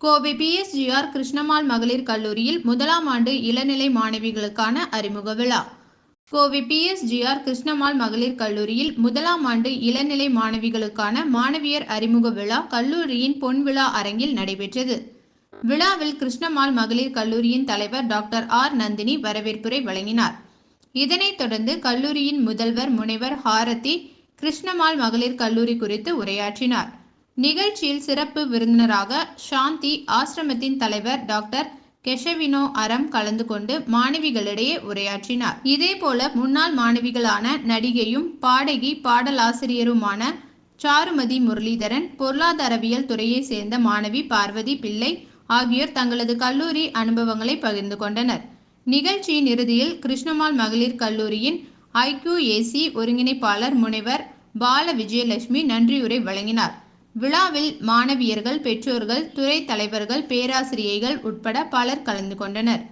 Kovai PSGR Krishnammal மகளிர் கல்லூரியில் முதலாம் ஆண்டு இளநிலை மாணவிகளுக்கான அறிமுக விழா. கோவை பிஎஸ்ஜிஆர் கிருஷ்ணம்மாள் மகளிர் கல்லூரியில் முதலாம் ஆண்டு இளநிலை மாணவிகளுக்கான மாணவியர் அறிமுக விழா கல்லூரியின் பொன்விழா அரங்கில் நடைபெற்றது. விழாவில் கிருஷ்ணம்மாள் மகளிர் கல்லூரியின் தலைவர் டாக்டர் ஆர். நந்தினி வரவேற்புரை வழங்கினார். இதனைத் தொடர்ந்து கல்லூரியின் முதல்வர் முனைவர் ஹாரதி கிருஷ்ணம்மாள் மகளிர் கல்லூரி குறித்து உரையாற்றினார். நிகழ்ச்சியில் சிறப்பு விருந்தினராக சாந்தி ஆசிரமத்தின் தலைவர் டாக்டர் கெஷவினோ அறம் கலந்து கொண்டு மாணவிகளிடையே உரையாற்றினார். இதேபோல முன்னாள் மாணவிகளான நடிகையும் பாடகி பாடலாசிரியருமான சாருமதி முரளிதரன், பொருளாதாரவியல் துறையை சேர்ந்த மாணவி பார்வதி பிள்ளை ஆகியோர் தங்களது கல்லூரி அனுபவங்களை பகிர்ந்து கொண்டனர். நிகழ்ச்சியின் இறுதியில் கிருஷ்ணம்மாள் மகளிர் கல்லூரியின் ஐக்யூஏசி ஒருங்கிணைப்பாளர் முனைவர் பால விஜயலட்சுமி நன்றியுரை வழங்கினார். விழாவில் மாணவியர்கள், பெற்றோர்கள், துறை தலைவர்கள், பேராசிரியைகள் உட்பட பலர் கலந்து கொண்டனர்.